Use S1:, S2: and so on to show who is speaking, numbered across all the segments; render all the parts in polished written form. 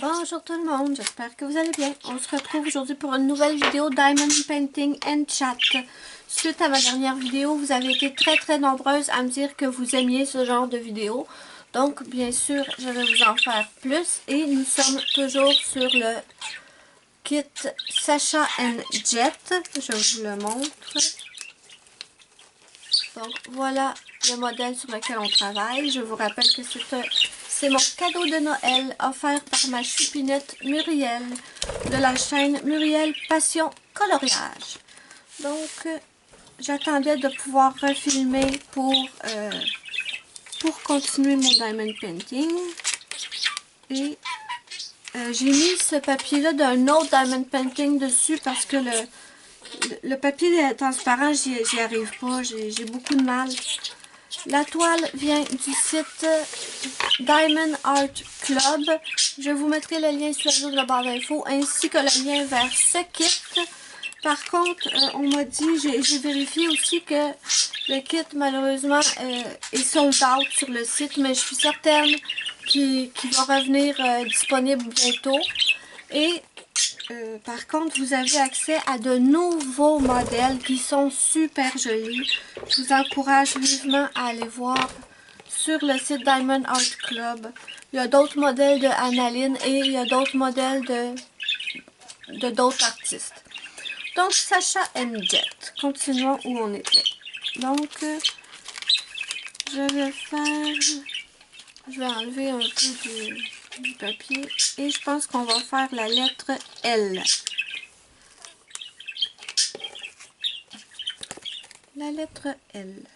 S1: Bonjour tout le monde, j'espère que vous allez bien. On se retrouve aujourd'hui pour une nouvelle vidéo Diamond Painting and Chat. Suite à ma dernière vidéo, vous avez été très nombreuses à me dire que vous aimiez ce genre de vidéo. Donc bien sûr, je vais vous en faire plus. Et nous sommes toujours sur le kit Sacha and Jet. Je vous le montre. Donc voilà le modèle sur lequel on travaille. Je vous rappelle que c'est mon cadeau de Noël offert par ma choupinette Muriel de la chaîne Muriel Passion Coloriage. Donc j'attendais de pouvoir refilmer pour continuer mon diamond painting. Et j'ai mis ce papier-là d'un autre diamond painting dessus parce que le papier transparent, j'y arrive pas. J'ai beaucoup de mal. La toile vient du site Diamond Art Club. Je vous mettrai le lien sur la barre d'infos ainsi que le lien vers ce kit. Par contre, on m'a dit, j'ai vérifié aussi que le kit malheureusement est sold out sur le site, mais je suis certaine qu'il va revenir disponible bientôt. Et par contre, vous avez accès à de nouveaux modèles qui sont super jolis. Je vous encourage vivement à aller voir sur le site Diamond Art Club. Il y a d'autres modèles de Annaline et il y a d'autres modèles de d'autres artistes. Donc, Sacha and Jet. Continuons où on était. Donc, je vais enlever un peu du papier et je pense qu'on va faire la lettre L. La lettre L.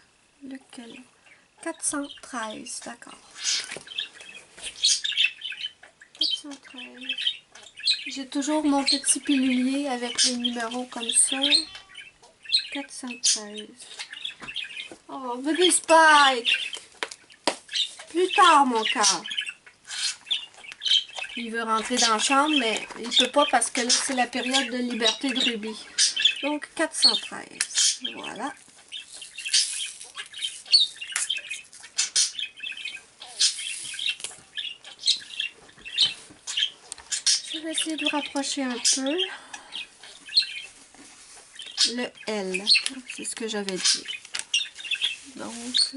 S1: Lequel? 413, d'accord. 413. J'ai toujours mon petit pilulier avec les numéros comme ça. 413. Oh, bébé Spike! Plus tard, mon cœur. Il veut rentrer dans la chambre, mais il ne peut pas parce que là, c'est la période de liberté de Ruby. Donc, 413. Voilà. Je vais essayer de rapprocher un peu. Le L, c'est ce que j'avais dit. Donc,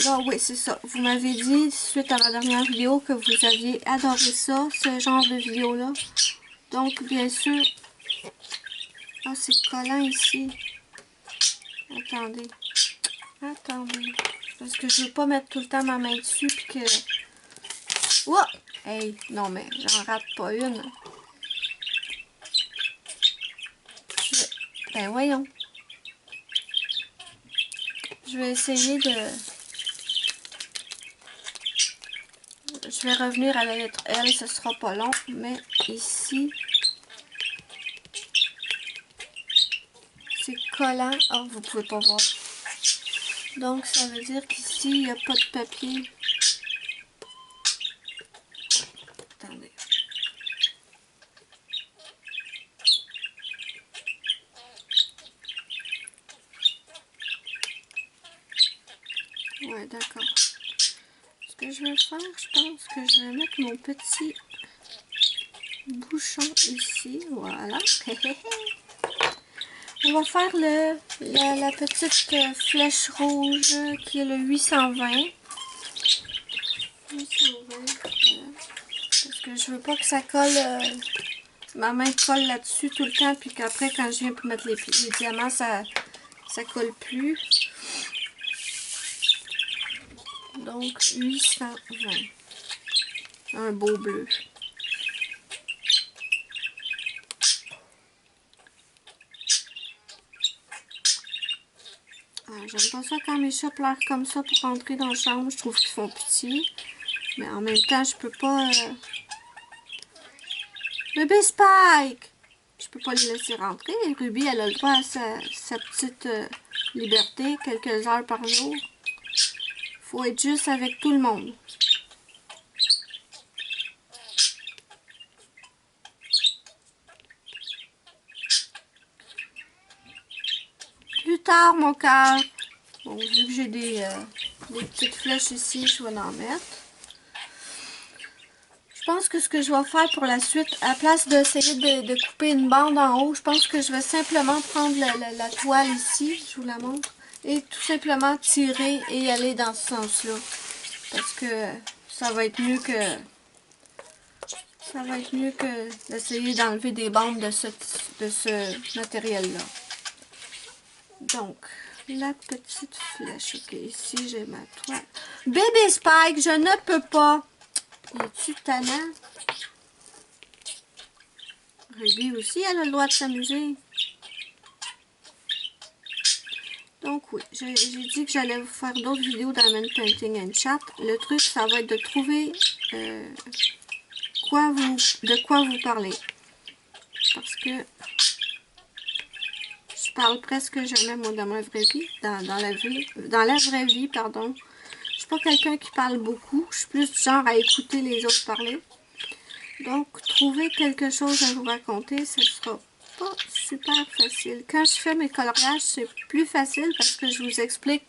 S1: non, oui, c'est ça. Vous m'avez dit, suite à ma dernière vidéo, que vous aviez adoré ça, ce genre de vidéo-là. Donc, bien sûr... Ah, c'est collant ici. Attendez. Attendez. Parce que je veux pas mettre tout le temps ma main dessus, puis que... Ouah! Hey, non, mais j'en rate pas une. Ben, voyons. Je vais essayer de... Je vais revenir à la lettre L, ce sera pas long, mais ici, c'est collant. Oh, vous pouvez pas voir. Donc, ça veut dire qu'ici, il n'y a pas de papier. Attendez. Ouais, d'accord. Ce que je vais faire, je pense que je vais mettre mon petit bouchon ici. Voilà. On va faire la petite flèche rouge qui est le 820. 820, voilà. Parce que je veux pas que ça colle, ma main colle là-dessus tout le temps, puis qu'après quand je viens pour mettre les diamants, ça colle plus. Donc 820. Un beau bleu. J'aime pas ça quand mes chats pleurent comme ça pour rentrer dans la chambre. Je trouve qu'ils font pitié. Mais en même temps, je peux pas... Bébé Spike! Je peux pas les laisser rentrer. Ruby, elle a le droit à sa petite liberté, quelques heures par jour. Faut être juste avec tout le monde. Plus tard, mon cœur. Bon, vu que j'ai des petites flèches ici, je vais en mettre. Je pense que ce que je vais faire pour la suite, à la place d'essayer de couper une bande en haut, je pense que je vais simplement prendre la toile ici, je vous la montre, et tout simplement tirer et aller dans ce sens-là. Parce que ça va être mieux que d'essayer d'enlever des bandes de ce matériel-là. Donc, la petite flèche. Ok, ici j'ai ma toile. Bébé Spike, je ne peux pas. Es-tu tannant? Ruby aussi, elle a le droit de s'amuser. Donc oui, j'ai dit que j'allais vous faire d'autres vidéos Diamond Painting and Chat. Le truc, ça va être de trouver de quoi vous parlez. Parce que je parle presque jamais, moi, dans ma vraie vie. Dans la vraie vie, pardon. Je suis pas quelqu'un qui parle beaucoup. Je suis plus du genre à écouter les autres parler. Donc, trouver quelque chose à vous raconter, ce sera pas super facile. Quand je fais mes coloriages, c'est plus facile parce que je vous explique...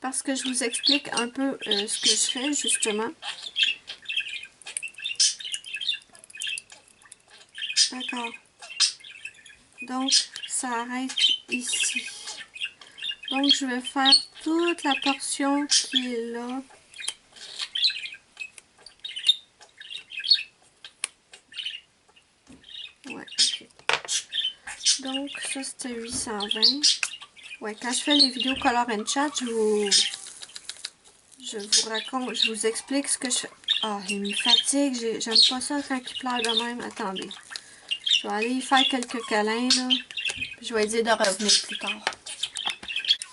S1: Parce que je vous explique un peu ce que je fais, justement. D'accord. Donc, ça arrête ici. Donc, je vais faire toute la portion qui est là. Ouais, ok. Donc, ça, c'était 820. Ouais, quand je fais les vidéos Color and Chat, je vous raconte, je vous explique ce que je fais. Ah, il me fatigue. J'aime pas ça quand il pleure de même. Attendez. Je vais aller y faire quelques câlins, là. Je vais essayer de revenir plus tard.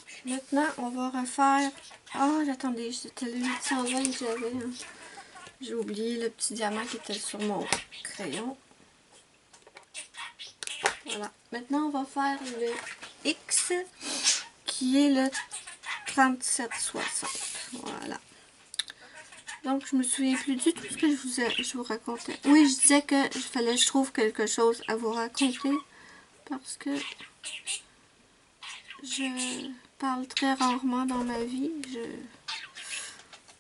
S1: Puis maintenant, on va refaire... Ah, attendez, c'était le 820 que j'avais. Hein. J'ai oublié le petit diamant qui était sur mon crayon. Voilà. Maintenant, on va faire le X, qui est le 3760. Voilà. Donc, je me souviens plus du tout ce que je vous racontais. Oui, je disais que je trouve quelque chose à vous raconter. Parce que je parle très rarement dans ma vie.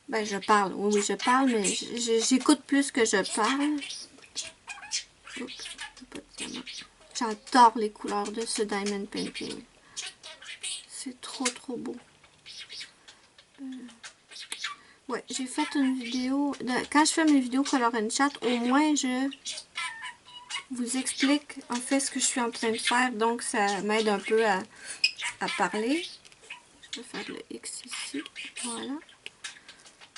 S1: Ben, je parle. Oui, je parle, mais j'écoute plus que je parle. Oups, pas de diamant. J'adore les couleurs de ce Diamond Painting. C'est trop beau. Ouais, j'ai fait une vidéo... Quand je fais mes vidéos Color and Chat, au moins je vous explique en fait ce que je suis en train de faire. Donc ça m'aide un peu à parler. Je vais faire le X ici. Voilà.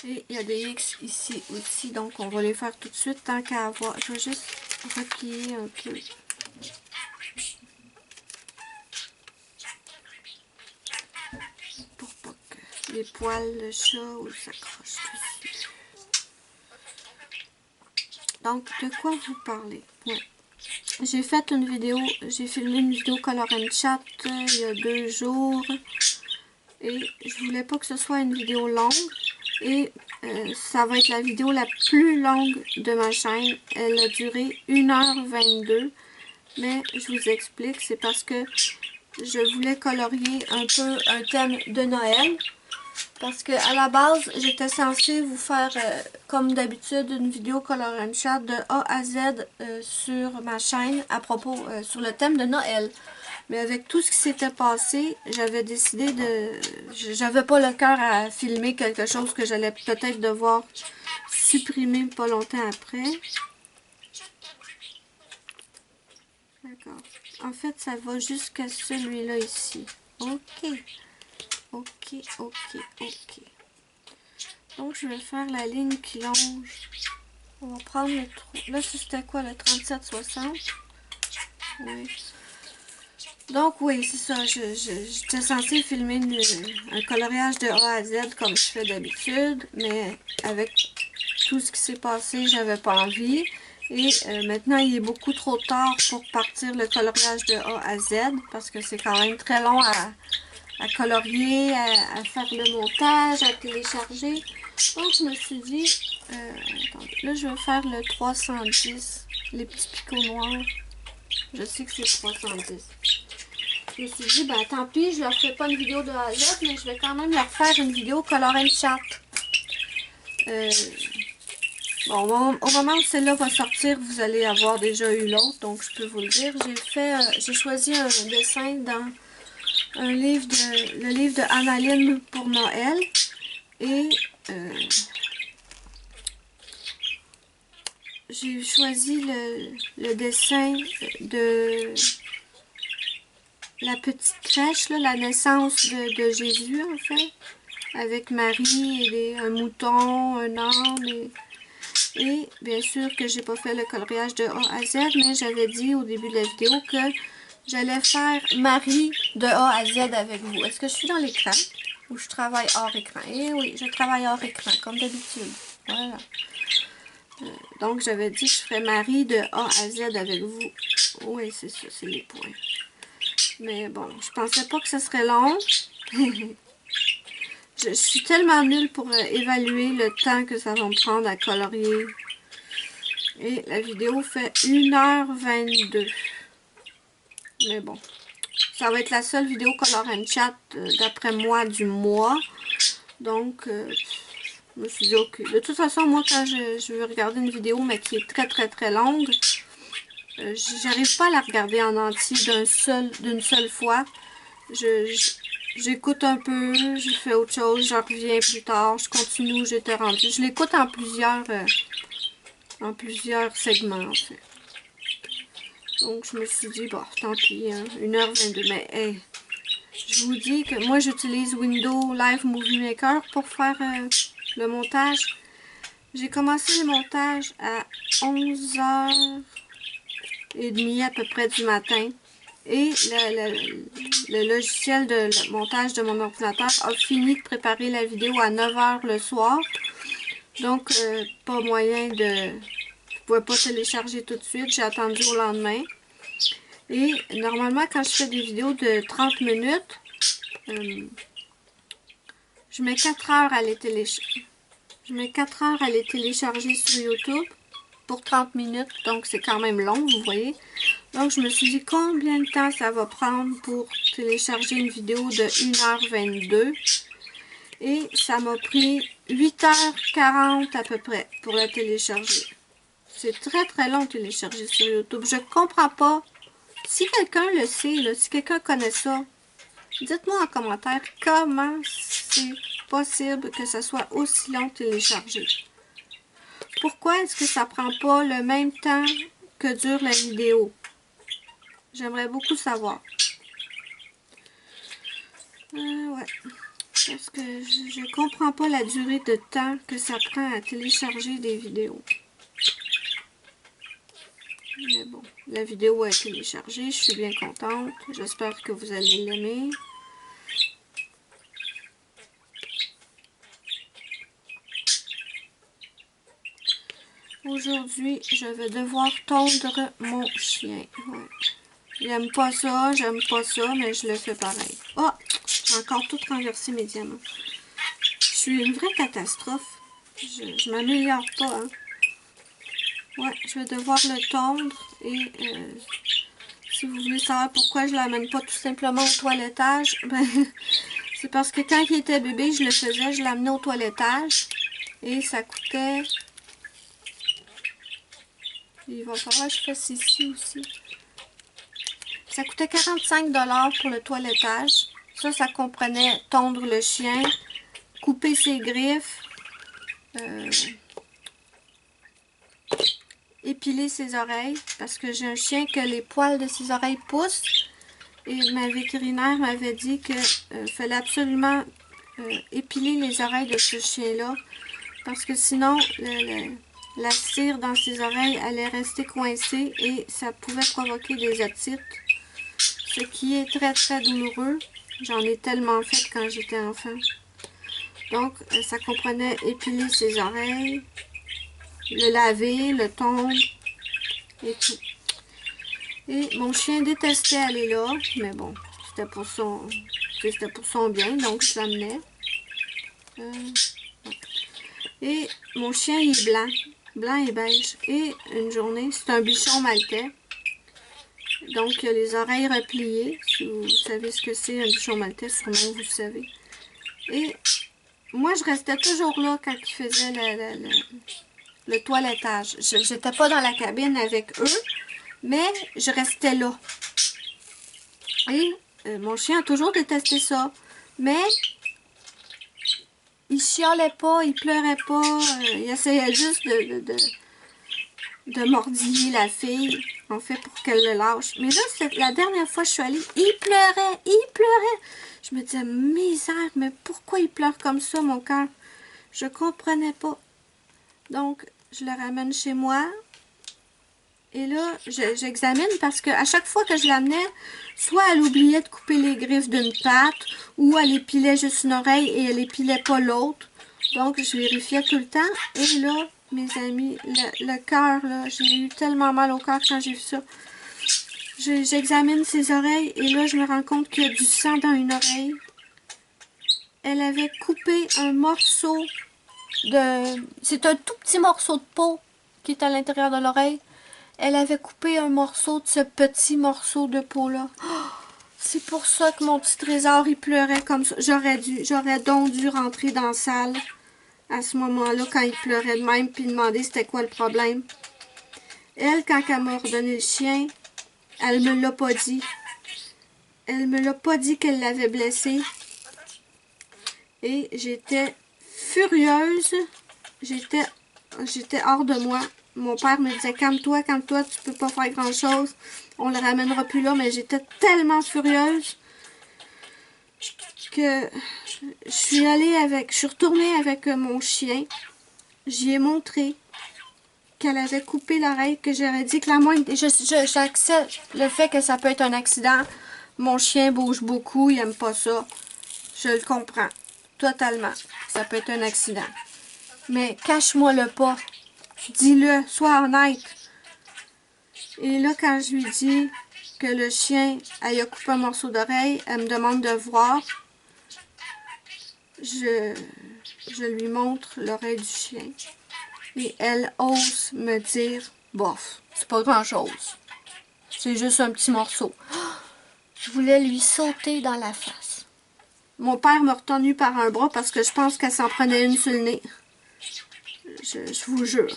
S1: Et il y a des X ici aussi. Donc on va les faire tout de suite tant qu'à avoir. Je vais juste replier un peu. Pour pas que les poils de chat ou s'accrochent dessus. Donc, de quoi vous parlez? Ouais. J'ai fait une vidéo, j'ai filmé une vidéo Color and Chat il y a 2 jours. Et je voulais pas que ce soit une vidéo longue. Et ça va être la vidéo la plus longue de ma chaîne. Elle a duré 1h22. Mais je vous explique, c'est parce que je voulais colorier un peu un thème de Noël. Parce que à la base, j'étais censée vous faire, comme d'habitude, une vidéo Color and Chat de A à Z sur ma chaîne à propos, sur le thème de Noël. Mais avec tout ce qui s'était passé, j'avais décidé de... J'avais pas le cœur à filmer quelque chose que j'allais peut-être devoir supprimer pas longtemps après. D'accord. En fait, ça va jusqu'à celui-là ici. Ok. Ok. Donc, je vais faire la ligne qui longe. On va prendre le... Là, c'était quoi, le 3760? Oui. Donc, oui, c'est ça. J'étais censée filmer un coloriage de A à Z comme je fais d'habitude. Mais avec tout ce qui s'est passé, j'avais pas envie. Et maintenant, il est beaucoup trop tard pour partir le coloriage de A à Z. Parce que c'est quand même très long à colorier, à faire le montage, à télécharger. Donc, je me suis dit, attendez, là, je vais faire le 310, les petits picots noirs. Je sais que c'est 310. Je me suis dit, ben, tant pis, je leur fais pas une vidéo de A à Z, mais je vais quand même leur faire une vidéo Color and Chat. Bon, au moment où celle-là va sortir, vous allez avoir déjà eu l'autre, donc je peux vous le dire. J'ai choisi un dessin dans le livre de Annaline pour Noël. Et j'ai choisi le dessin de la petite crèche, là, la naissance de Jésus, en fait, avec Marie et un mouton, un âne, et bien sûr que j'ai pas fait le coloriage de A à Z, mais j'avais dit au début de la vidéo que j'allais faire Marie de A à Z avec vous. Est-ce que je suis dans l'écran ou je travaille hors écran? Eh oui, je travaille hors écran, comme d'habitude. Voilà. Donc, j'avais dit que je ferais Marie de A à Z avec vous. Oui, c'est ça, c'est les points. Mais bon, je pensais pas que ce serait long. Je suis tellement nulle pour évaluer le temps que ça va me prendre à colorier. Et la vidéo fait 1h22. Mais bon, ça va être la seule vidéo Color and Chat, d'après moi, du mois. Donc, je me suis dit, ok. De toute façon, moi, quand je veux regarder une vidéo, mais qui est très longue, j'arrive pas à la regarder en entier d'une seule fois. J'écoute un peu, je fais autre chose, je reviens plus tard, je continue où j'étais rendue. Je l'écoute en plusieurs segments, en fait. Donc, je me suis dit, bon, tant pis, hein, 1h22. Mais, hey, je vous dis que moi, j'utilise Windows Live Movie Maker pour faire le montage. J'ai commencé le montage à 11h30 à peu près du matin. Et le logiciel de montage de mon ordinateur a fini de préparer la vidéo à 9h le soir. Donc, pas moyen de... Je ne pouvais pas télécharger tout de suite. J'ai attendu au lendemain. Et normalement, quand je fais des vidéos de 30 minutes, je mets 4 heures à les télécharger. Je mets 4 heures à les télécharger sur YouTube pour 30 minutes. Donc, c'est quand même long, vous voyez. Donc, je me suis dit combien de temps ça va prendre pour télécharger une vidéo de 1h22. Et ça m'a pris 8h40 à peu près pour la télécharger. C'est très long de télécharger sur YouTube. Je comprends pas. Si quelqu'un le sait, là, si quelqu'un connaît ça, dites-moi en commentaire comment c'est possible que ça soit aussi long de télécharger. Pourquoi est-ce que ça prend pas le même temps que dure la vidéo? J'aimerais beaucoup savoir. Ouais. Parce que je comprends pas la durée de temps que ça prend à télécharger des vidéos. Mais bon, la vidéo est téléchargée. Je suis bien contente. J'espère que vous allez l'aimer. Aujourd'hui, je vais devoir tondre mon chien. Ouais. J'aime pas ça, j'aime pas ça, mais je le fais pareil. Oh! J'ai encore tout renversé mes diamants. Je suis une vraie catastrophe. Je m'améliore pas, hein. Ouais, je vais devoir le tondre. Et si vous voulez savoir pourquoi je l'amène pas tout simplement au toilettage, ben, c'est parce que quand il était bébé, je le faisais, je l'amenais au toilettage. Et ça coûtait... Il va falloir que je fasse ici aussi. Ça coûtait 45 $ pour le toilettage. Ça comprenait tondre le chien, couper ses griffes, épiler ses oreilles, parce que j'ai un chien que les poils de ses oreilles poussent. Et ma vétérinaire m'avait dit que fallait absolument épiler les oreilles de ce chien-là, parce que sinon, la cire dans ses oreilles allait rester coincée et ça pouvait provoquer des otites, ce qui est très douloureux. J'en ai tellement fait quand j'étais enfant. Donc, ça comprenait épiler ses oreilles, le laver, le tondre et tout. Et mon chien détestait aller là, mais bon, c'était pour son bien, donc je l'amenais. Et mon chien, il est blanc et beige. Et une journée, c'est un bichon maltais. Donc, il a les oreilles repliées. Si vous savez ce que c'est un bichon maltais, sûrement vous le savez. Et moi, je restais toujours là quand il faisait le toilettage. J'étais pas dans la cabine avec eux, mais je restais là. Et mon chien a toujours détesté ça. Mais il chialait pas, il pleurait pas, il essayait juste de mordiller la fille, en fait, pour qu'elle le lâche. Mais là, la dernière fois que je suis allée, il pleurait, il pleurait. Je me disais, misère, mais pourquoi il pleure comme ça, mon cœur? Je comprenais pas. Donc, je le ramène chez moi. Et là, j'examine parce qu'à chaque fois que je l'amenais, soit elle oubliait de couper les griffes d'une patte, ou elle épilait juste une oreille et elle épilait pas l'autre. Donc, je vérifiais tout le temps. Et là, mes amis, le cœur, là, j'ai eu tellement mal au cœur quand j'ai vu ça. J'examine ses oreilles et là, je me rends compte qu'il y a du sang dans une oreille. Elle avait coupé un morceau de... C'est un tout petit morceau de peau qui est à l'intérieur de l'oreille. Elle avait coupé un morceau de ce petit morceau de peau-là. Oh, c'est pour ça que mon petit trésor, il pleurait comme ça. J'aurais donc dû rentrer dans la salle à ce moment-là, quand il pleurait de même, puis demander c'était quoi le problème. Elle, quand elle m'a redonné le chien, elle me l'a pas dit. Elle me l'a pas dit qu'elle l'avait blessé. Et j'étais furieuse. J'étais hors de moi. Mon père me disait, calme-toi, tu peux pas faire grand-chose. On le ramènera plus là, mais j'étais tellement furieuse que je suis retournée avec mon chien. J'y ai montré qu'elle avait coupé l'oreille, que j'aurais dit que la moindre... J'accepte le fait que ça peut être un accident. Mon chien bouge beaucoup, il aime pas ça. Je le comprends. Totalement. Ça peut être un accident. Mais cache-moi-le pas. Dis-le, sois honnête. Et là, quand je lui dis que le chien, elle a coupé un morceau d'oreille, elle me demande de voir. Je lui montre l'oreille du chien. Et elle ose me dire, bof, c'est pas grand-chose. C'est juste un petit morceau. Je voulais lui sauter dans la face. Mon père m'a retenu par un bras parce que je pense qu'elle s'en prenait une sur le nez. Je vous jure.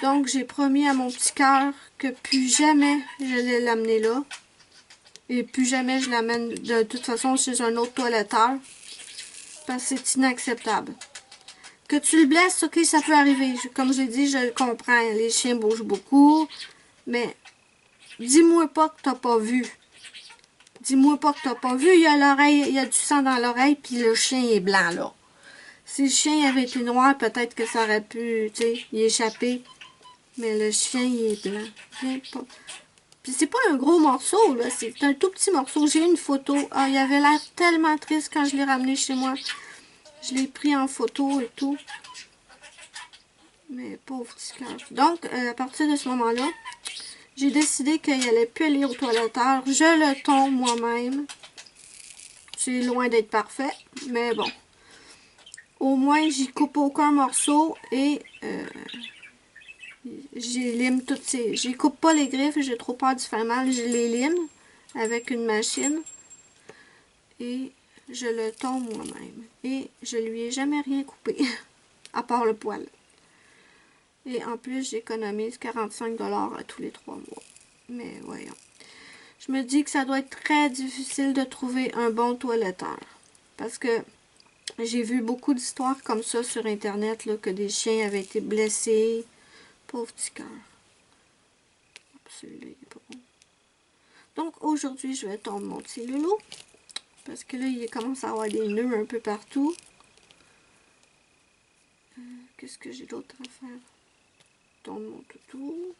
S1: Donc, j'ai promis à mon petit cœur que plus jamais je l'ai l'amener là. Et plus jamais je l'amène de toute façon chez un autre toiletteur. Parce que c'est inacceptable. Que tu le blesses, ok, ça peut arriver. Comme j'ai dit, je le comprends. Les chiens bougent beaucoup. Mais dis-moi pas que t'as pas vu. Dis-moi pas que t'as pas vu. Il y a l'oreille, il y a du sang dans l'oreille, puis le chien est blanc, là. Si le chien avait été noir, peut-être que ça aurait pu, tu sais, y échapper. Mais le chien, il est blanc. Viens pas. Puis c'est pas un gros morceau, là. C'est un tout petit morceau. J'ai une photo. Ah, il avait l'air tellement triste quand je l'ai ramené chez moi. Je l'ai pris en photo et tout. Mais pauvre petit cœur. Donc, à partir de ce moment-là, j'ai décidé qu'il allait plus aller au toiletteur. Je le tombe moi-même. C'est loin d'être parfait, mais bon. Au moins, j'y coupe aucun morceau et j'y lime toutes ces... J'y coupe pas les griffes, j'ai trop peur de faire mal. Je les lime avec une machine et je le tombe moi-même. Et je lui ai jamais rien coupé, à part le poil. Et en plus, j'économise 45 $ à tous les 3 mois. Mais voyons. Je me dis que ça doit être très difficile de trouver un bon toiletteur. Parce que j'ai vu beaucoup d'histoires comme ça sur Internet, là, que des chiens avaient été blessés. Pauvre petit cœur. Celui-là, il est pas bon. Donc, aujourd'hui, je vais tondre mon petit loulou. Parce que là, il commence à avoir des nœuds un peu partout. Qu'est-ce que j'ai d'autre à faire? Tondre mon toutou.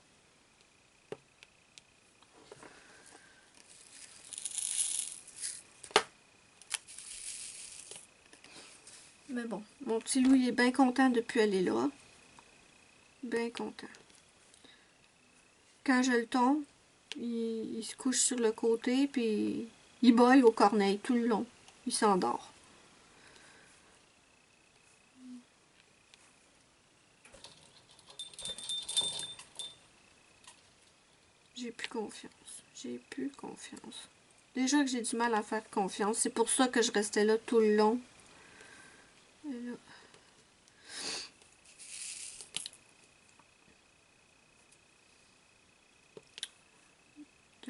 S1: Mais bon, mon petit loup, il est bien content de ne plus aller là. Bien content. Quand je le tombe, il se couche sur le côté, puis il baille au corneille tout le long. Il s'endort. J'ai plus confiance. J'ai plus confiance. Déjà que j'ai du mal à faire confiance. C'est pour ça que je restais là tout le long. Et là.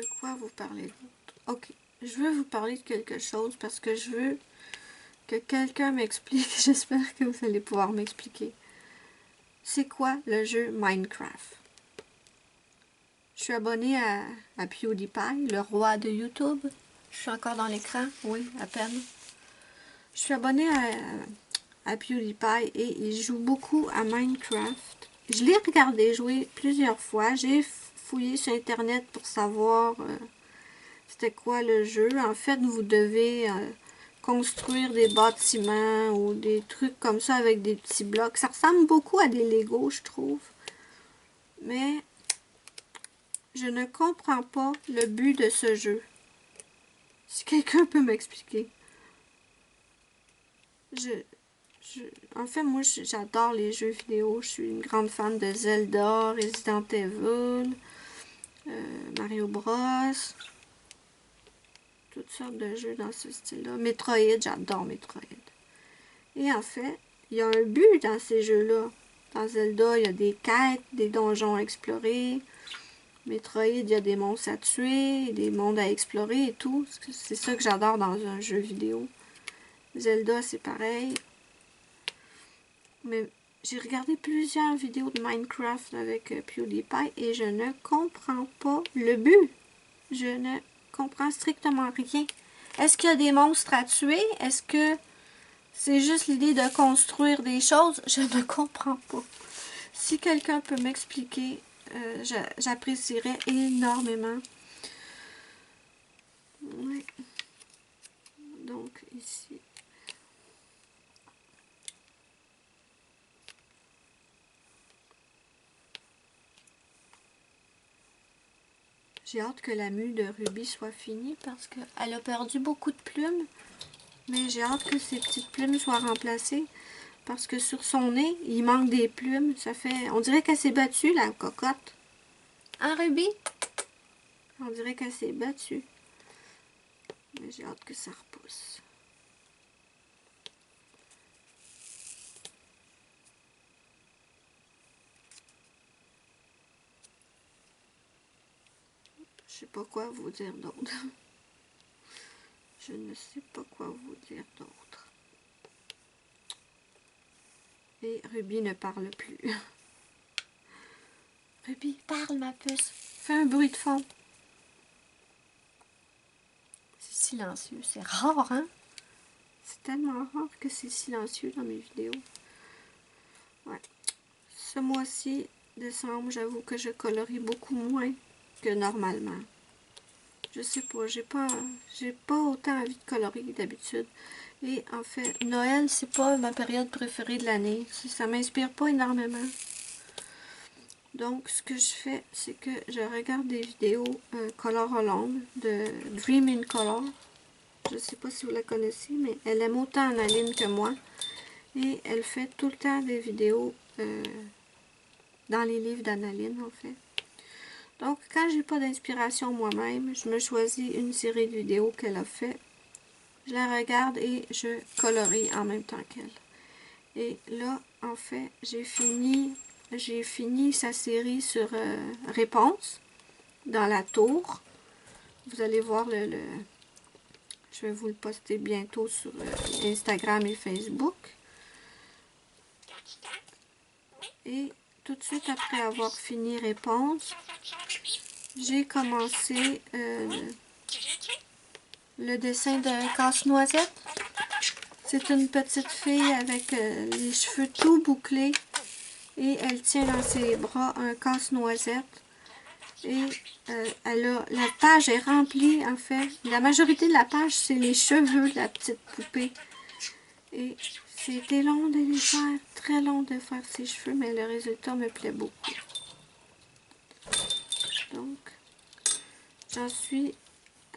S1: De quoi vous parler d'autre? Ok, je veux vous parler de quelque chose parce que je veux que quelqu'un m'explique. J'espère que vous allez pouvoir m'expliquer. C'est quoi le jeu Minecraft? Je suis abonnée à PewDiePie, le roi de YouTube. Je suis encore dans l'écran, oui, à peine. Je suis abonnée à PewDiePie et il joue beaucoup à Minecraft. Je l'ai regardé jouer plusieurs fois. J'ai fouillé sur Internet pour savoir c'était quoi le jeu. En fait, vous devez construire des bâtiments ou des trucs comme ça avec des petits blocs. Ça ressemble beaucoup à des Legos, je trouve. Mais je ne comprends pas le but de ce jeu. Si quelqu'un peut m'expliquer. En fait, moi, j'adore les jeux vidéo. Je suis une grande fan de Zelda, Resident Evil, Mario Bros. Toutes sortes de jeux dans ce style-là. Metroid, j'adore Metroid. Et en fait, il y a un but dans ces jeux-là. Dans Zelda, il y a des quêtes, des donjons à explorer. Metroid, il y a des monstres à tuer, des mondes à explorer et tout. C'est ça que j'adore dans un jeu vidéo. Zelda, c'est pareil. Mais j'ai regardé plusieurs vidéos de Minecraft avec PewDiePie et je ne comprends pas le but. Je ne comprends strictement rien. Est-ce qu'il y a des monstres à tuer? Est-ce que c'est juste l'idée de construire des choses? Je ne comprends pas. Si quelqu'un peut m'expliquer, j'apprécierais énormément. Oui. Donc, ici. J'ai hâte que la mue de Ruby soit finie parce qu'elle a perdu beaucoup de plumes. Mais j'ai hâte que ces petites plumes soient remplacées. Parce que sur son nez, il manque des plumes. Ça fait... On dirait qu'elle s'est battue, la cocotte. Hein, Ruby? On dirait qu'elle s'est battue. Mais j'ai hâte que ça repousse. Je sais pas quoi vous dire d'autre. Je ne sais pas quoi vous dire d'autre. Et Ruby ne parle plus. Ruby, parle ma puce. Fais un bruit de fond. C'est silencieux. C'est rare, hein? C'est tellement rare que c'est silencieux dans mes vidéos. Ouais. Ce mois-ci, décembre, j'avoue que je colorie beaucoup moins que normalement. Je sais pas, j'ai pas autant envie de colorier d'habitude. Et en fait, Noël, c'est pas ma période préférée de l'année. Ça m'inspire pas énormément. Donc, ce que je fais, c'est que je regarde des vidéos Color Along de Dream in Color. Je sais pas si vous la connaissez, mais elle aime autant Annaline que moi. Et elle fait tout le temps des vidéos dans les livres d'Annaline, en fait. Donc, quand j'ai pas d'inspiration moi-même, je me choisis une série de vidéos qu'elle a fait. Je la regarde et je colorie en même temps qu'elle. Et là, en fait, j'ai fini sa série sur Réponse dans la tour. Vous allez voir je vais vous le poster bientôt sur Instagram et Facebook. Et tout de suite après avoir fini Réponse, j'ai commencé le dessin de Casse-Noisette. C'est une petite fille avec les cheveux tout bouclés et elle tient dans ses bras un casse-noisette. Et la page est remplie, en fait. La majorité de la page, c'est les cheveux de la petite poupée. Et c'était long de les faire, très long de faire ses cheveux, mais le résultat me plaît beaucoup. Donc, j'en suis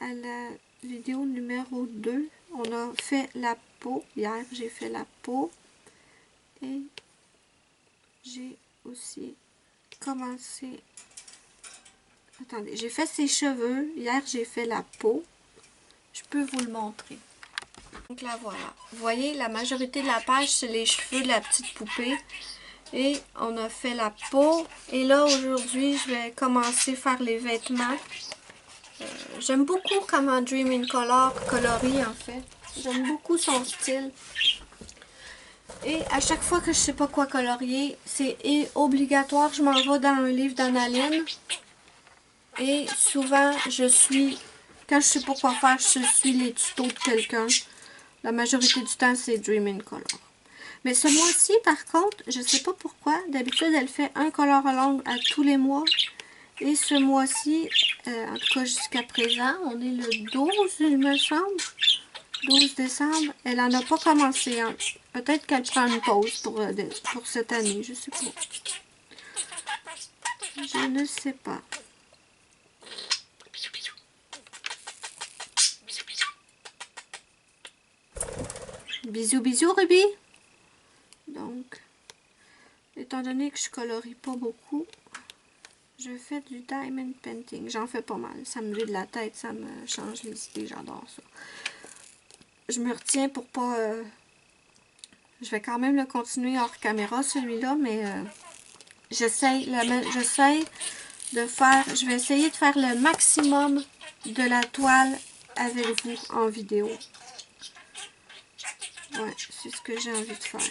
S1: à la vidéo numéro 2. On a fait la peau. Hier, j'ai fait la peau. Et j'ai aussi commencé... Attendez, j'ai fait ses cheveux. Hier, j'ai fait la peau. Je peux vous le montrer. Donc là, voilà. Vous voyez, la majorité de la page, c'est les cheveux de la petite poupée. Et on a fait la peau. Et là, aujourd'hui, je vais commencer à faire les vêtements. J'aime beaucoup comment Dream in Color colorie en fait. J'aime beaucoup son style. Et à chaque fois que je sais pas quoi colorier, c'est obligatoire, je m'en vais dans un livre d'Annaline. Et souvent, quand je sais pas quoi faire, je suis les tutos de quelqu'un. La majorité du temps, c'est Dream in Color. Mais ce mois-ci, par contre, je sais pas pourquoi. D'habitude, elle fait un color along à tous les mois. Et ce mois-ci, en tout cas jusqu'à présent, on est le 12, il me semble. 12 décembre. Elle en a pas commencé. Hein. Peut-être qu'elle prend une pause pour cette année. Je sais pas. Je ne sais pas. Bisous, bisous, Ruby. Donc, étant donné que je colorie pas beaucoup, je fais du diamond painting. J'en fais pas mal. Ça me vide la tête, ça me change les idées. J'adore ça. Je me retiens pour pas... je vais quand même le continuer hors caméra, celui-là, mais j'essaye de faire... Je vais essayer de faire le maximum de la toile avec vous en vidéo. Ouais, c'est ce que j'ai envie de faire.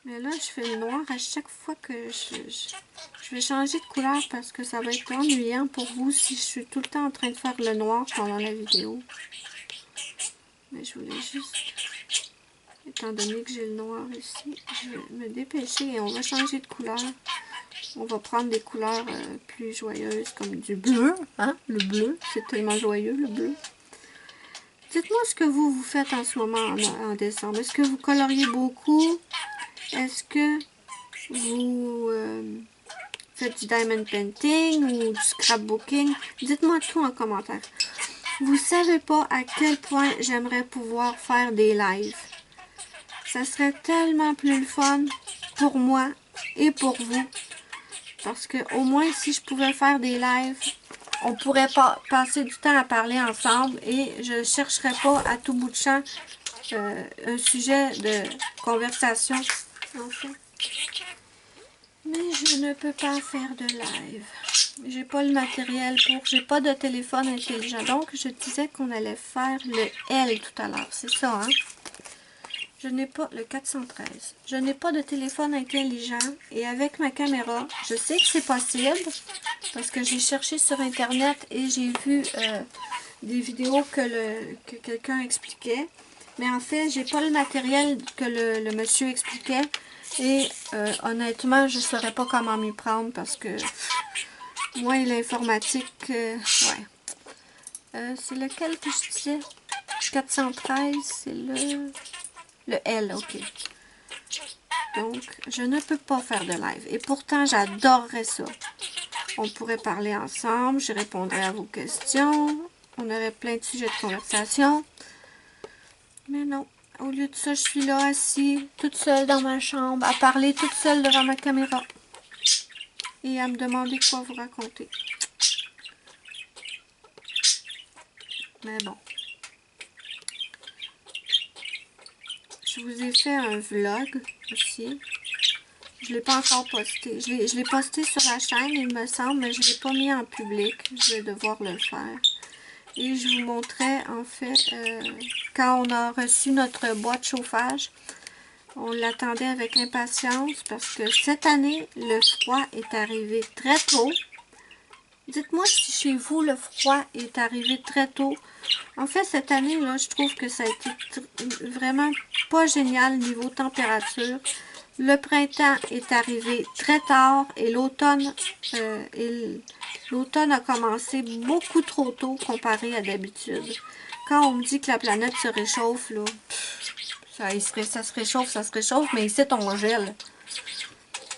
S1: Mais là, je fais le noir à chaque fois que je vais changer de couleur parce que ça va être ennuyant pour vous si je suis tout le temps en train de faire le noir pendant la vidéo. Mais je voulais juste, étant donné que j'ai le noir ici, je vais me dépêcher et on va changer de couleur. On va prendre des couleurs plus joyeuses comme du bleu. Hein? Le bleu, c'est tellement joyeux le bleu. Dites-moi ce que vous faites en ce moment en décembre. Est-ce que vous coloriez beaucoup? Est-ce que vous faites du diamond painting ou du scrapbooking? Dites-moi tout en commentaire. Vous savez pas à quel point j'aimerais pouvoir faire des lives. Ça serait tellement plus le fun pour moi et pour vous. Parce que au moins si je pouvais faire des lives, on pourrait passer du temps à parler ensemble et je ne chercherais pas à tout bout de champ un sujet de conversation. En fait. Mais je ne peux pas faire de live. J'ai pas le matériel pour... J'ai pas de téléphone intelligent. Donc, je disais qu'on allait faire le L tout à l'heure. C'est ça, hein? Je n'ai pas... Le 413. Je n'ai pas de téléphone intelligent. Et avec ma caméra, je sais que c'est possible. Parce que j'ai cherché sur Internet et j'ai vu des vidéos que quelqu'un expliquait. Mais en fait, j'ai pas le matériel que le monsieur expliquait. Et honnêtement, je ne saurais pas comment m'y prendre parce que moi et l'informatique, ouais. C'est lequel que je disais? 413, c'est le L, ok. Donc, je ne peux pas faire de live. Et pourtant, j'adorerais ça. On pourrait parler ensemble, je répondrais à vos questions. On aurait plein de sujets de conversation. Mais non. Au lieu de ça, je suis là, assise, toute seule dans ma chambre, à parler toute seule devant ma caméra. Et à me demander quoi vous raconter. Mais bon. Je vous ai fait un vlog aussi. Je ne l'ai pas encore posté. Je l'ai posté sur la chaîne, il me semble, mais je ne l'ai pas mis en public. Je vais devoir le faire. Et je vous montrais, en fait, quand on a reçu notre boîte chauffage, on l'attendait avec impatience parce que cette année, le froid est arrivé très tôt. Dites-moi si chez vous, le froid est arrivé très tôt. En fait, cette année, là, je trouve que ça a été vraiment pas génial niveau température. Le printemps est arrivé très tard et l'automne a commencé beaucoup trop tôt comparé à d'habitude. Quand on me dit que la planète se réchauffe, là, ça se réchauffe, mais ici on gèle.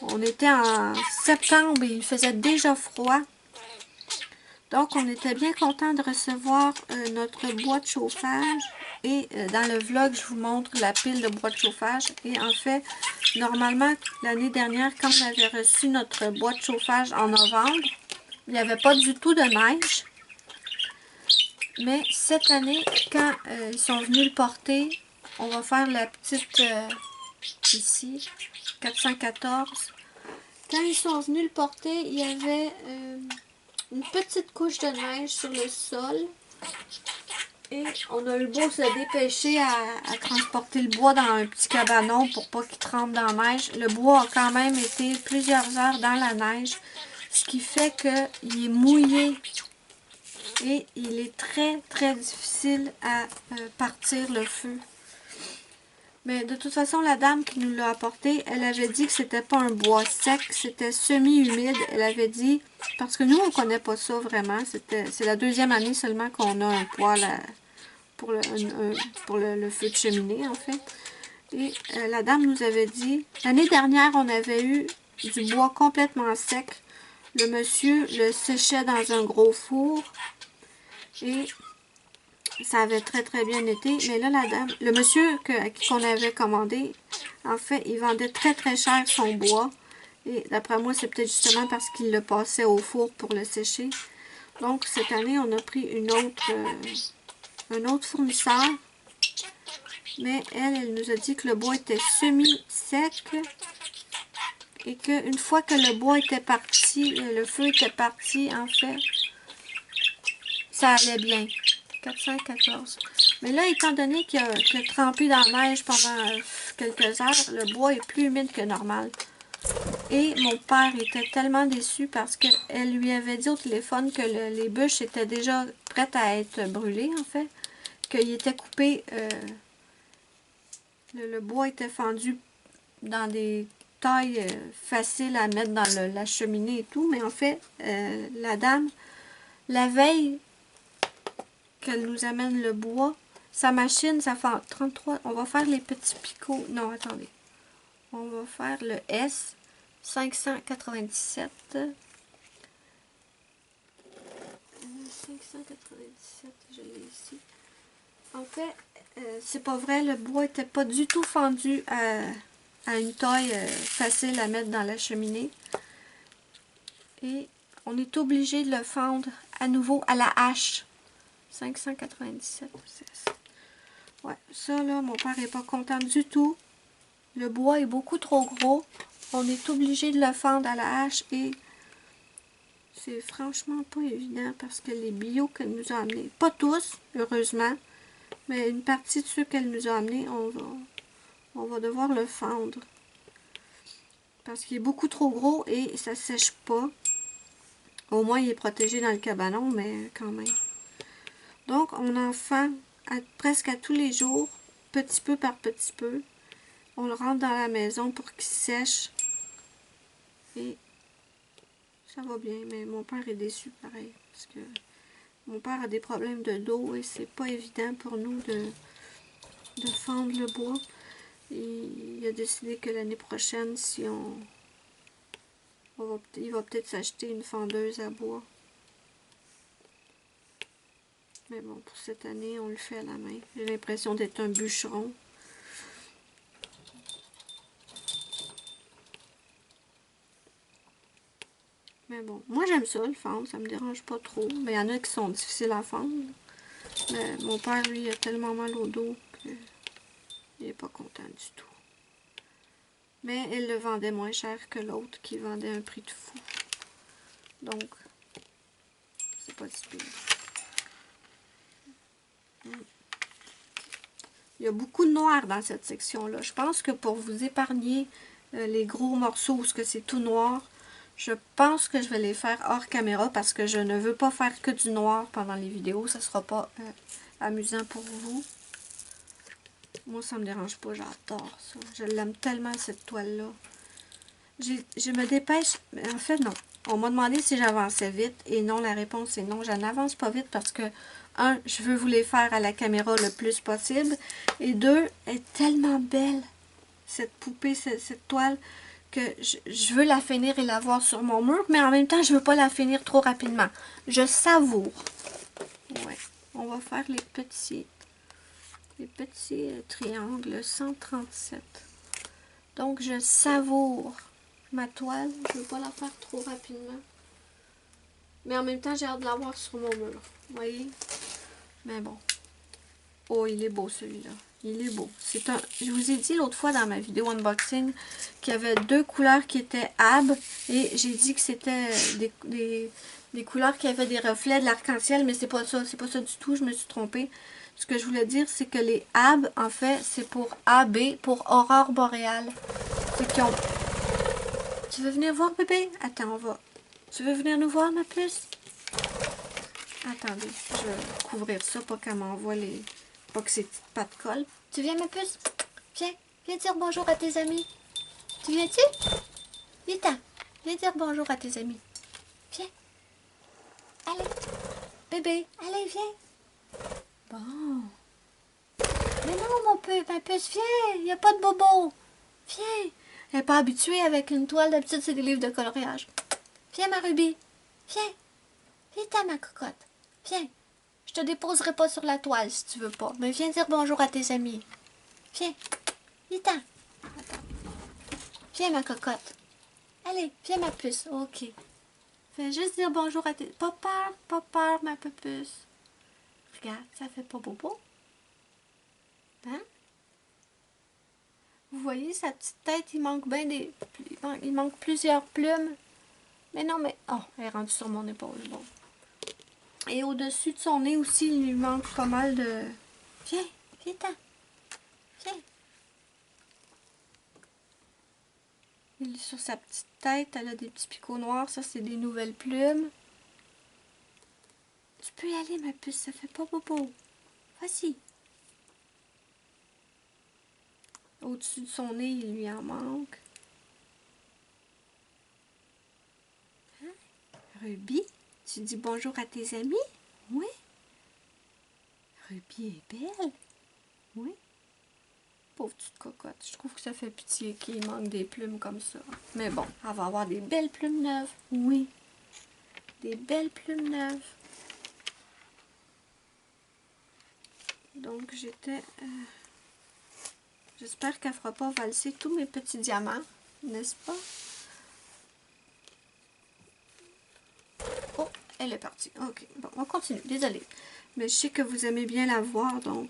S1: On était en septembre et il faisait déjà froid. Donc, on était bien content de recevoir notre boîte chauffage. Et dans le vlog, je vous montre la pile de boîte chauffage. Et en fait, normalement, l'année dernière, quand on avait reçu notre boîte chauffage en novembre, il n'y avait pas du tout de neige. Mais cette année, quand ils sont venus le porter, on va faire la petite, ici, 414. Quand ils sont venus le porter, il y avait une petite couche de neige sur le sol. Et on a eu beau se dépêcher à transporter le bois dans un petit cabanon pour pas qu'il trempe dans la neige. Le bois a quand même été plusieurs heures dans la neige, ce qui fait qu'il est mouillé et il est très très difficile à partir le feu. Mais de toute façon, la dame qui nous l'a apporté, elle avait dit que c'était pas un bois sec, c'était semi-humide. Elle avait dit, parce que nous, on connaît pas ça vraiment. C'est la deuxième année seulement qu'on a un poêle pour le feu de cheminée, en fait. Et la dame nous avait dit, l'année dernière, on avait eu du bois complètement sec. Le monsieur le séchait dans un gros four. Et ça avait très très bien été, mais là la dame, le monsieur à qui on avait commandé, en fait, il vendait très très cher son bois. Et d'après moi, c'est peut-être justement parce qu'il le passait au four pour le sécher. Donc cette année, on a pris un autre fournisseur. Mais elle nous a dit que le bois était semi-sec. Et qu'une fois que le bois était parti, le feu était parti, en fait, ça allait bien. 414. Mais là, étant donné qu'il a trempé dans la neige pendant quelques heures, le bois est plus humide que normal. Et mon père était tellement déçu parce qu'elle lui avait dit au téléphone que les bûches étaient déjà prêtes à être brûlées, en fait. Qu'il était coupé, le bois était fendu dans des tailles faciles à mettre dans la cheminée et tout. Mais en fait, la dame, la veille qu'elle nous amène le bois, sa machine, ça fait 33. On va faire les petits picots. Non, attendez. On va faire le S 597. 597, je l'ai ici. En fait, c'est pas vrai, le bois était pas du tout fendu à une taille facile à mettre dans la cheminée. Et on est obligé de le fendre à nouveau à la hache. 597. Ouais, ça là, mon père n'est pas content du tout. Le bois est beaucoup trop gros. On est obligé de le fendre à la hache et c'est franchement pas évident parce que les bio qu'elle nous a amenés, pas tous, heureusement, mais une partie de ceux qu'elle nous a amenés, on va devoir le fendre. Parce qu'il est beaucoup trop gros et ça sèche pas. Au moins, il est protégé dans le cabanon, mais quand même. Donc, on en fend presque à tous les jours, petit peu par petit peu. On le rentre dans la maison pour qu'il sèche. Et ça va bien, mais mon père est déçu pareil. Parce que mon père a des problèmes de dos et c'est pas évident pour nous de fendre le bois. Et il a décidé que l'année prochaine, si il va peut-être s'acheter une fendeuse à bois. Mais bon, pour cette année, on le fait à la main. J'ai l'impression d'être un bûcheron. Mais bon, moi j'aime ça, le fendre, ça me dérange pas trop. Mais il y en a qui sont difficiles à fendre. Mais mon père, lui, a tellement mal au dos qu'il n'est pas content du tout. Mais il le vendait moins cher que l'autre qui vendait un prix de fou. Donc, c'est pas si pire. Il y a beaucoup de noir dans cette section-là. Je pense que pour vous épargner les gros morceaux où c'est tout noir, je pense que je vais les faire hors caméra parce que je ne veux pas faire que du noir pendant les vidéos. Ça ne sera pas amusant pour vous. Moi, ça me dérange pas. J'adore ça. Je l'aime tellement, cette toile-là. Je me dépêche. Mais en fait, non. On m'a demandé si j'avançais vite. Et non, la réponse est non. Je n'avance pas vite parce que, un, je veux vous les faire à la caméra le plus possible. Et deux, elle est tellement belle, cette poupée, cette toile, que je veux la finir et la voir sur mon mur. Mais en même temps, je veux pas la finir trop rapidement. Je savoure. Ouais. On va faire les petits triangles 137. Donc, je savoure ma toile. Je veux pas la faire trop rapidement. Mais en même temps, j'ai hâte de l'avoir sur mon mur. Vous voyez? Mais bon. Oh, il est beau celui-là. Il est beau. C'est un. Je vous ai dit l'autre fois dans ma vidéo unboxing qu'il y avait deux couleurs qui étaient ab. Et j'ai dit que c'était des couleurs qui avaient des reflets de l'arc-en-ciel, mais c'est pas ça du tout, je me suis trompée. Ce que je voulais dire, c'est que les AB, en fait, c'est pour AB, pour aurore boréale. Ceux qui ont... Tu veux venir voir, bébé? Attends, on va... Tu veux venir nous voir, ma puce? Attendez, je vais couvrir ça, pas qu'elle m'envoie les... Pas que ces petites pattes collent. Tu viens, ma puce? Viens, viens dire bonjour à tes amis. Tu viens-tu? Viens, viens dire bonjour à tes amis. Viens. Allez, bébé, allez, viens. Bon. Mais non, ma puce, viens, il n'y a pas de bobo. Viens. Elle n'est pas habituée avec une toile, d'habitude c'est des livres de coloriage. Viens, ma Ruby. Viens. Viens, ma cocotte. Viens. Je te déposerai pas sur la toile si tu veux pas, mais viens dire bonjour à tes amis. Viens. Viens. Viens, ma cocotte. Allez, viens, ma puce. Ok. Fais juste dire bonjour à tes... Pas peur, ma puce. Regarde, ça fait pas bobo. Hein? Vous voyez, sa petite tête, il manque bien des... Il manque plusieurs plumes. Mais non, mais... Oh, elle est rendue sur mon épaule, bon. Et au-dessus de son nez aussi, il lui manque pas mal de... Viens, viens-t'en. Viens. Sur sa petite tête, elle a des petits picots noirs. Ça, c'est des nouvelles plumes. Tu peux y aller, ma puce, ça fait pas bobo. Vas-y. Au-dessus de son nez, il lui en manque. Hein? Ruby, tu dis bonjour à tes amis? Oui. Ruby est belle. Oui. Pauvre petite cocotte. Je trouve que ça fait pitié qu'il manque des plumes comme ça. Mais bon, elle va avoir des belles plumes neuves. Oui. Des belles plumes neuves. Donc, j'étais... J'espère qu'elle ne fera pas valser tous mes petits diamants. N'est-ce pas? Oh, elle est partie. Ok, bon, on continue. Désolée. Mais je sais que vous aimez bien la voir, donc...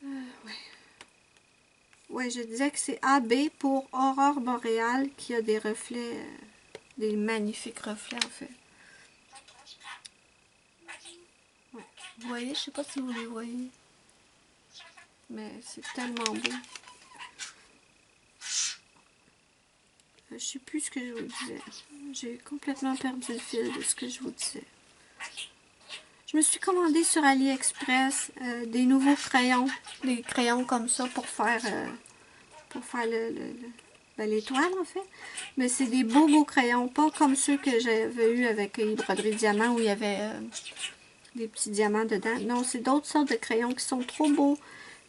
S1: Ouais. Ouais, je disais que c'est AB pour aurore boréale qui a des reflets, des magnifiques reflets en fait. Ouais. Vous voyez, je sais pas si vous les voyez, mais c'est tellement beau. Je sais plus ce que je vous disais. J'ai complètement perdu le fil de ce que je vous disais. Je me suis commandé sur AliExpress des nouveaux crayons, des crayons comme ça pour faire l'étoile en fait. Mais c'est des beaux crayons, pas comme ceux que j'avais eu avec les broderies diamants où il y avait des petits diamants dedans. Non, c'est d'autres sortes de crayons qui sont trop beaux.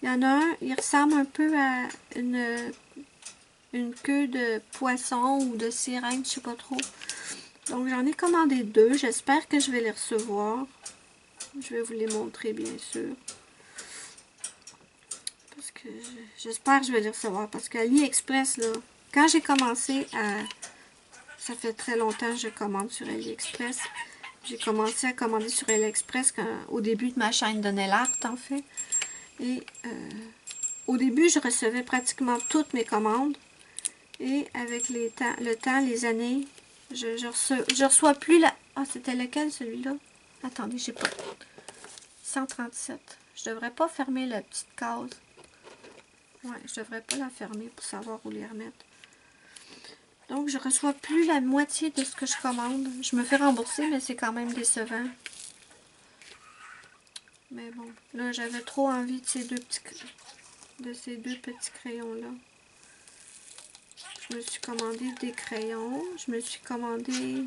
S1: Il y en a un, il ressemble un peu à une queue de poisson ou de sirène, je sais pas trop. Donc j'en ai commandé deux, j'espère que je vais les recevoir. Je vais vous les montrer bien sûr. Parce que j'espère que je vais les recevoir. Parce qu'AliExpress, là, quand j'ai commencé à... Ça fait très longtemps que je commande sur AliExpress. J'ai commencé à commander sur AliExpress au début de ma chaîne de nail art, en fait. Et au début, je recevais pratiquement toutes mes commandes. Et avec le temps, les années, je reçois plus la... Ah, c'était lequel, celui-là? Attendez, j'ai pas... 137. Je devrais pas fermer la petite case. Ouais, je devrais pas la fermer pour savoir où les remettre. Donc, je reçois plus la moitié de ce que je commande. Je me fais rembourser, mais c'est quand même décevant. Mais bon, là, j'avais trop envie de ces deux petits crayons-là. Je me suis commandé des crayons. Je me suis commandé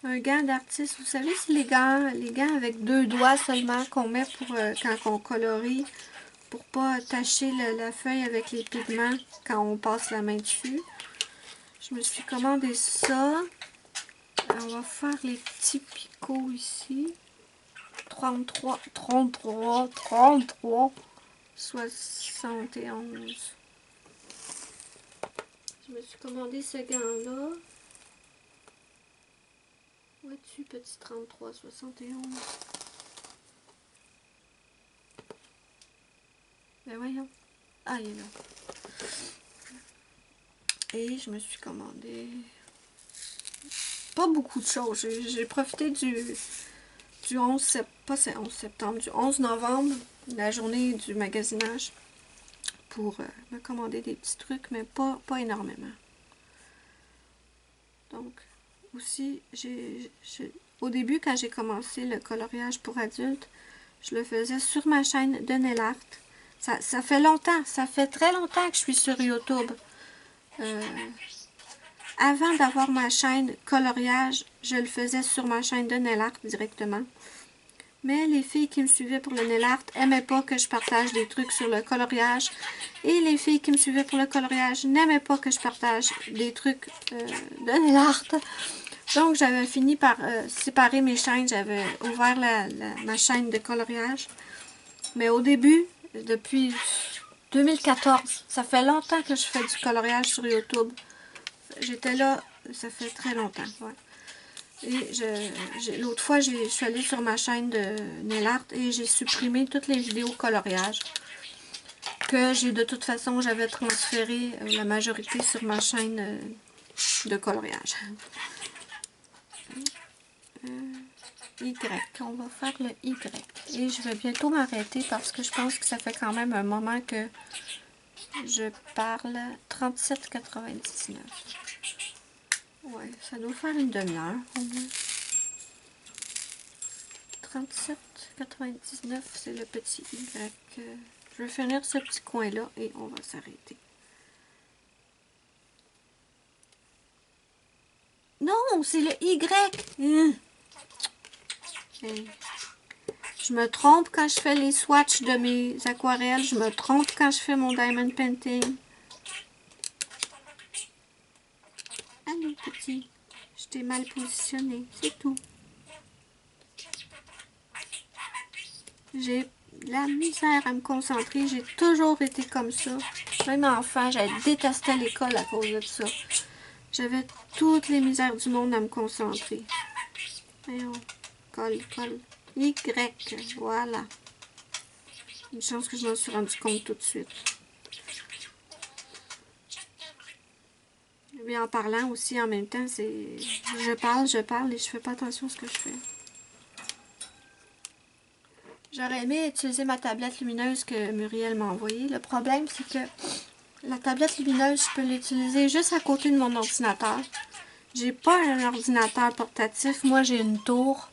S1: un gant d'artiste. Vous savez, c'est les gants avec 2 doigts seulement qu'on met pour quand on colorie, pour pas tacher la feuille avec les pigments quand on passe la main dessus. Je me suis commandé ça. On va faire les petits picots ici. 33, 71. Je me suis commandé ce gant-là. Où es-tu, petit 33, 71? Ben voyons. Ah, il est là. Et je me suis commandé pas beaucoup de choses. J'ai profité du 11 septembre, du 11 novembre, la journée du magasinage, pour me commander des petits trucs, mais pas énormément. Donc, aussi, au début, quand j'ai commencé le coloriage pour adultes, je le faisais sur ma chaîne de nail art. Ça fait longtemps, ça fait très longtemps que je suis sur YouTube. Avant d'avoir ma chaîne coloriage, je le faisais sur ma chaîne de nail art directement. Mais les filles qui me suivaient pour le nail art n'aimaient pas que je partage des trucs sur le coloriage. Et les filles qui me suivaient pour le coloriage n'aimaient pas que je partage des trucs de nail art. Donc, j'avais fini par séparer mes chaînes. J'avais ouvert ma chaîne de coloriage. Mais au début, depuis 2014, ça fait longtemps que je fais du coloriage sur YouTube. J'étais là, ça fait très longtemps. Ouais. Et l'autre fois, je suis allée sur ma chaîne de nail art et j'ai supprimé toutes les vidéos coloriage que j'ai de toute façon, j'avais transféré la majorité sur ma chaîne de coloriage. Y, on va faire le Y. Et je vais bientôt m'arrêter parce que je pense que ça fait quand même un moment que je parle 37,99. Ouais, ça doit faire une demi-heure au moins. 37,99, c'est le petit Y. Je vais finir ce petit coin-là et on va s'arrêter. Non, c'est le Y. Je me trompe quand je fais les swatchs de mes aquarelles. Je me trompe quand je fais mon diamond painting. Allez, petit. Je t'ai mal positionné, c'est tout. J'ai de la misère à me concentrer. J'ai toujours été comme ça. Même enfant, j'ai détesté l'école à cause de ça. J'avais toutes les misères du monde à me concentrer. Voyons. Colle. Y, voilà. Une chance que je m'en suis rendu compte tout de suite. Mais en parlant aussi en même temps, c'est... Je parle et je fais pas attention à ce que je fais. J'aurais aimé utiliser ma tablette lumineuse que Muriel m'a envoyée. Le problème, c'est que la tablette lumineuse, je peux l'utiliser juste à côté de mon ordinateur. J'ai pas un ordinateur portatif. Moi, j'ai une tour.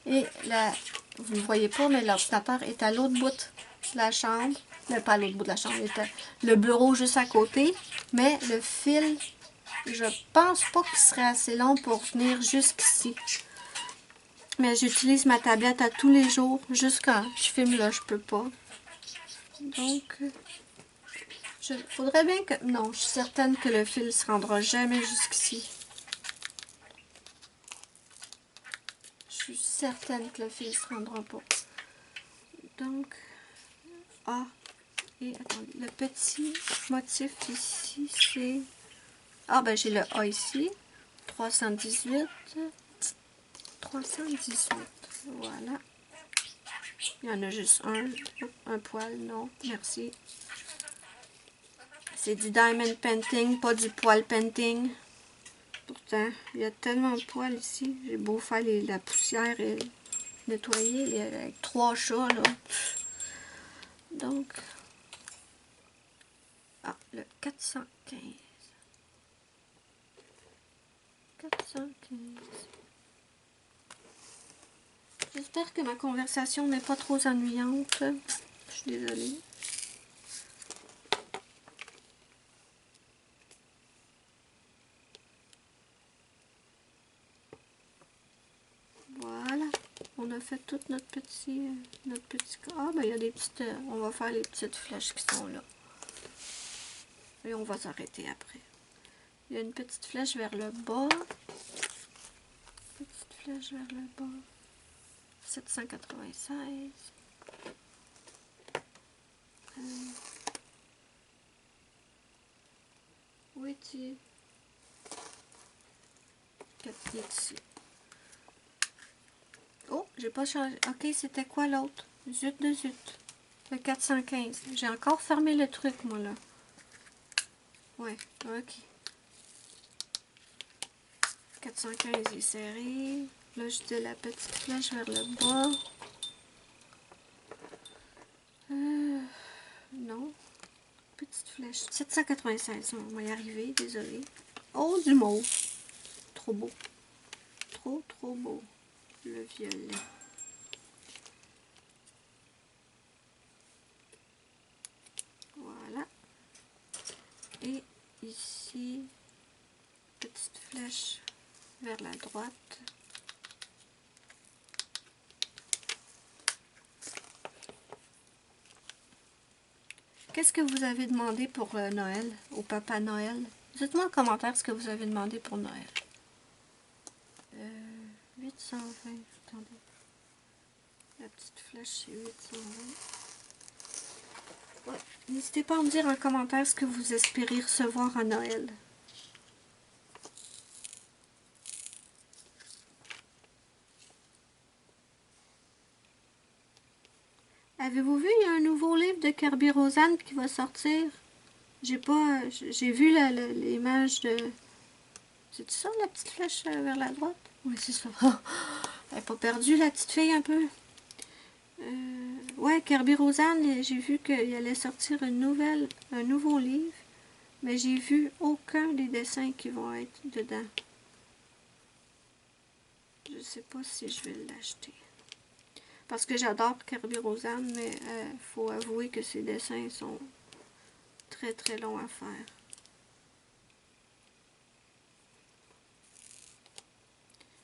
S1: Et vous ne voyez pas, mais l'ordinateur est à l'autre bout de la chambre. Pas à l'autre bout de la chambre, le bureau juste à côté. Mais le fil, je pense pas qu'il serait assez long pour venir jusqu'ici. Mais j'utilise ma tablette à tous les jours. Juste quand je filme là, je peux pas. Donc, faudrait bien que... Non, je suis certaine que le fil se rendra jamais jusqu'ici. Je suis certaine que le fil se rendra pas. Donc, et attendez, le petit motif ici, c'est... Ah, ben j'ai le A ici. 318. Voilà. Il y en a juste un poil, non, merci. C'est du diamond painting, pas du poil painting. Pourtant, il y a tellement de poils ici. J'ai beau faire la poussière et nettoyer avec 3 chats, là. Donc, le 415. 415. J'espère que ma conversation n'est pas trop ennuyante. Je suis désolée. Voilà. On a fait tout notre petit... Ah, ben il y a des petites... on va faire les petites flèches qui sont là. Et on va s'arrêter après. Il y a une petite flèche vers le bas. Petite flèche vers le bas. 796. Où es-tu? 4 pieds dessus. Oh, j'ai pas changé. Ok, c'était quoi l'autre? Zut de zut. Le 415. J'ai encore fermé le truc, moi, là. Ouais, ok. 415 est serré. Là, je dis la petite flèche vers le bas. Non. Petite flèche. 796, on va y arriver, désolé. Oh, du mauve. Trop beau. Trop, trop beau. Le violet. Voilà. Et ici, petite flèche vers la droite. Qu'est-ce que vous avez demandé pour Noël, au Papa Noël? Dites-moi en commentaire ce que vous avez demandé pour Noël. 820, attendez. La petite flèche, c'est 820. Ouais. N'hésitez pas à me dire en commentaire ce que vous espérez recevoir à Noël. Avez-vous vu, il y a un nouveau livre de Kirby Roseanne qui va sortir? J'ai vu l'image de... C'est ça, la petite flèche vers la droite? Oui, c'est ça. Elle n'est pas perdue, la petite fille, un peu. Ouais, Kirby Roseanne, j'ai vu qu'il allait sortir un nouveau livre, mais j'ai vu aucun des dessins qui vont être dedans. Je sais pas si je vais l'acheter. Parce que j'adore Kirby Roseanne, mais faut avouer que ses dessins sont très très longs à faire.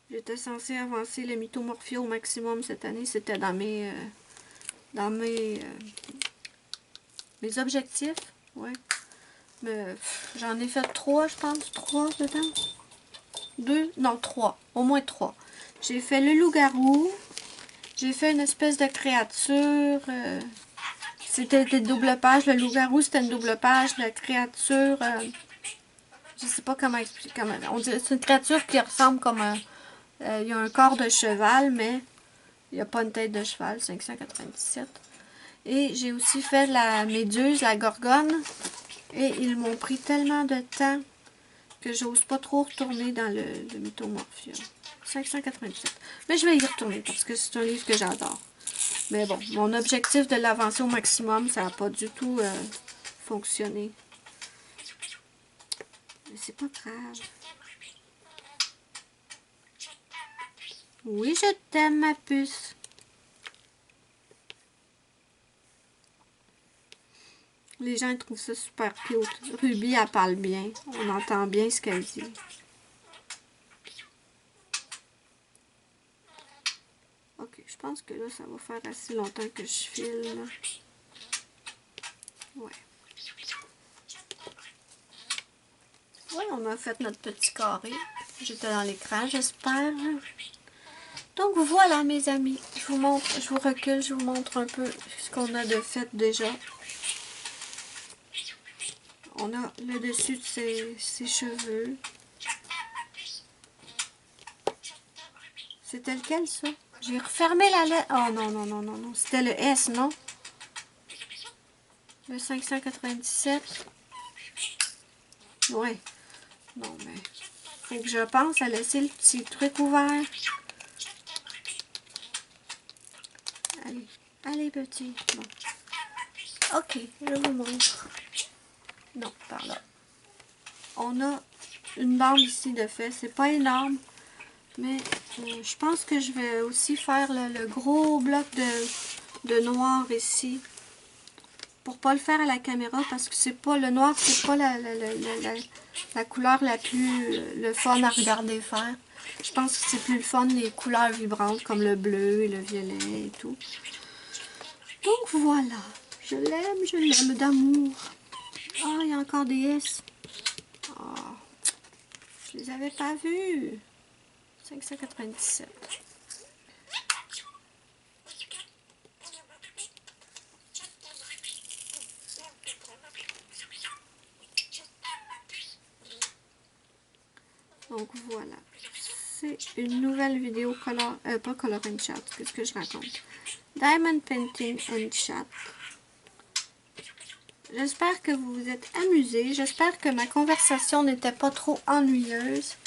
S1: J'étais censée avancer le Mythomorphia au maximum cette année. C'était dans mes objectifs. Ouais. Mais j'en ai fait 3, je pense. 3 dedans. 2, non 3. Au moins 3. J'ai fait le loup-garou. J'ai fait une espèce de créature. C'était des doubles pages. Le loup-garou, c'était une double page. La créature, je sais pas comment expliquer. On dirait c'est une créature qui ressemble comme un... il y a un corps de cheval, mais il n'y a pas une tête de cheval. 597. Et j'ai aussi fait la méduse, la gorgone. Et ils m'ont pris tellement de temps que j'ose pas trop retourner dans le Mythomorphia. 597. Mais je vais y retourner parce que c'est un livre que j'adore. Mais bon, mon objectif de l'avancer au maximum, ça n'a pas du tout fonctionné. Mais c'est pas grave. Oui, je t'aime, ma puce. Les gens trouvent ça super cute. Ruby, elle parle bien. On entend bien ce qu'elle dit. Ok, je pense que là, ça va faire assez longtemps que je filme. Ouais. Ouais, on a fait notre petit carré. J'étais dans l'écran, j'espère. Donc voilà, mes amis. Je vous montre, je vous recule, je vous montre un peu ce qu'on a de fait déjà. On a le dessus de ses cheveux. C'était lequel, ça? J'ai refermé la lettre. Oh non, non, non, non, non. C'était le S, non? Le 597. Ouais. Non, mais... faut que je pense à laisser le petit truc ouvert. Allez. Allez, petit. Bon. Ok, je vous montre. Non, par là. On a une bande ici de fait. C'est pas énorme. Mais je pense que je vais aussi faire le gros bloc de noir ici. Pour pas le faire à la caméra parce que c'est pas le noir, c'est pas la couleur la plus le fun à regarder faire. Je pense que c'est plus le fun les couleurs vibrantes comme le bleu et le violet et tout. Donc voilà. Je l'aime d'amour. Ah, il y a encore des S. Ah, je les avais pas vus. 597. Donc voilà. C'est une nouvelle vidéo color, pas color and chat, qu'est-ce que je raconte? Diamond Painting and Chat. J'espère que vous vous êtes amusés. J'espère que ma conversation n'était pas trop ennuyeuse.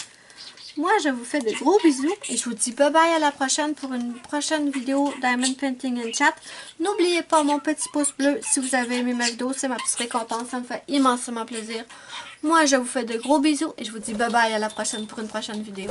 S1: Moi, je vous fais de gros bisous et je vous dis bye bye à la prochaine pour une prochaine vidéo Diamond Painting and Chat. N'oubliez pas mon petit pouce bleu si vous avez aimé ma vidéo, c'est ma petite récompense, ça me fait immensément plaisir. Moi, je vous fais de gros bisous et je vous dis bye bye à la prochaine pour une prochaine vidéo.